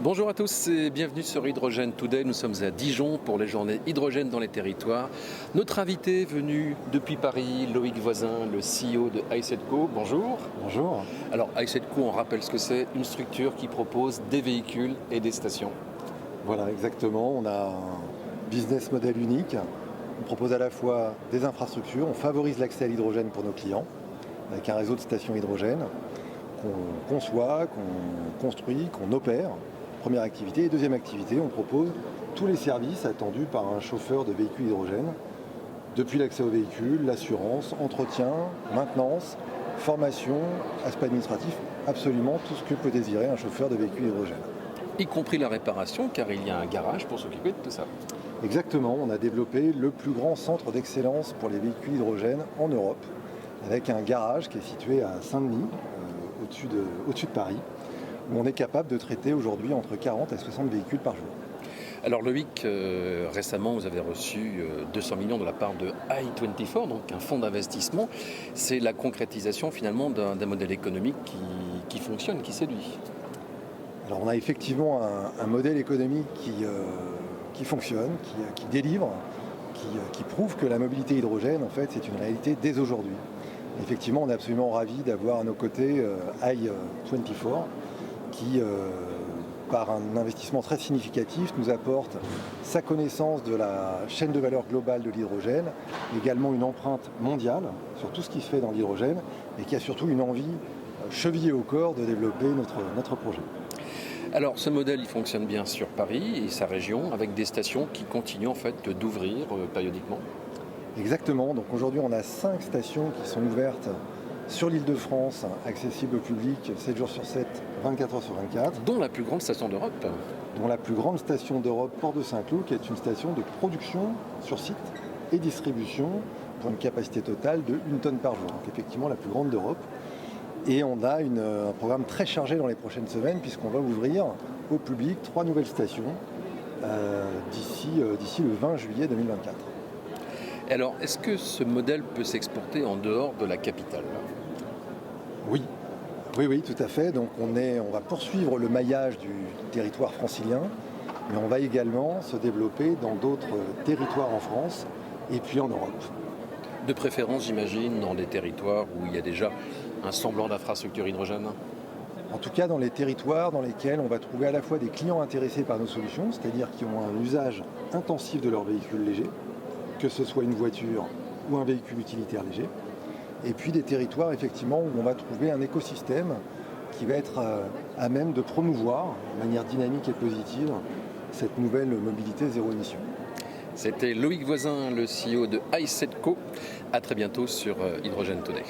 Bonjour à tous et bienvenue sur Hydrogen Today. Nous sommes à Dijon pour les journées hydrogène dans les territoires. Notre invité venu depuis Paris, Loïc Voisin, le CEO de iSetco. Bonjour. Bonjour. Alors iSetco, on rappelle ce que c'est, une structure qui propose des véhicules et des stations. Voilà, exactement. On a un business model unique. On propose à la fois des infrastructures, on favorise l'accès à l'hydrogène pour nos clients, avec un réseau de stations hydrogène qu'on conçoit, qu'on construit, qu'on opère. Première activité. Et deuxième activité, on propose tous les services attendus par un chauffeur de véhicule hydrogène, depuis l'accès au véhicule, l'assurance, entretien, maintenance, formation, aspect administratif, absolument tout ce que peut désirer un chauffeur de véhicule hydrogène. Y compris la réparation, car il y a un garage pour s'occuper de tout ça. Exactement, on a développé le plus grand centre d'excellence pour les véhicules hydrogène en Europe, avec un garage qui est situé à Saint-Denis, au-dessus de Paris, où on est capable de traiter aujourd'hui entre 40 et 60 véhicules par jour. Alors Loïc, récemment vous avez reçu 200 millions de la part de i24, donc un fonds d'investissement. C'est la concrétisation finalement d'un modèle économique qui fonctionne, qui séduit. Alors on a effectivement un modèle économique qui fonctionne, qui délivre, qui prouve que la mobilité hydrogène en fait c'est une réalité dès aujourd'hui. Effectivement, on est absolument ravis d'avoir à nos côtés i24 qui, par un investissement très significatif, nous apporte sa connaissance de la chaîne de valeur globale de l'hydrogène, également une empreinte mondiale sur tout ce qui se fait dans l'hydrogène et qui a surtout une envie chevillée au corps de développer notre projet. Alors ce modèle il fonctionne bien sur Paris et sa région avec des stations qui continuent en fait d'ouvrir périodiquement. Exactement, donc aujourd'hui on a 5 stations qui sont ouvertes sur l'Île-de-France, accessibles au public 7 jours sur 7, 24 heures sur 24. Dont la plus grande station d'Europe. Dont la plus grande station d'Europe, Port de Saint-Cloud, qui est une station de production sur site et distribution pour une capacité totale de 1 tonne par jour. Donc effectivement la plus grande d'Europe. Et on a un programme très chargé dans les prochaines semaines puisqu'on va ouvrir au public 3 nouvelles stations d'ici le 20 juillet 2024. Alors, est-ce que ce modèle peut s'exporter en dehors de la capitale ? Oui, tout à fait. Donc on va poursuivre le maillage du territoire francilien, mais on va également se développer dans d'autres territoires en France et puis en Europe. De préférence, j'imagine, dans des territoires où il y a déjà un semblant d'infrastructure hydrogène ? En tout cas, dans les territoires dans lesquels on va trouver à la fois des clients intéressés par nos solutions, c'est-à-dire qui ont un usage intensif de leur véhicule léger, que ce soit une voiture ou un véhicule utilitaire léger. Et puis des territoires effectivement où on va trouver un écosystème qui va être à même de promouvoir de manière dynamique et positive cette nouvelle mobilité zéro émission. C'était Loïc Voisin, le CEO de iSetco. À très bientôt sur Hydrogen Today.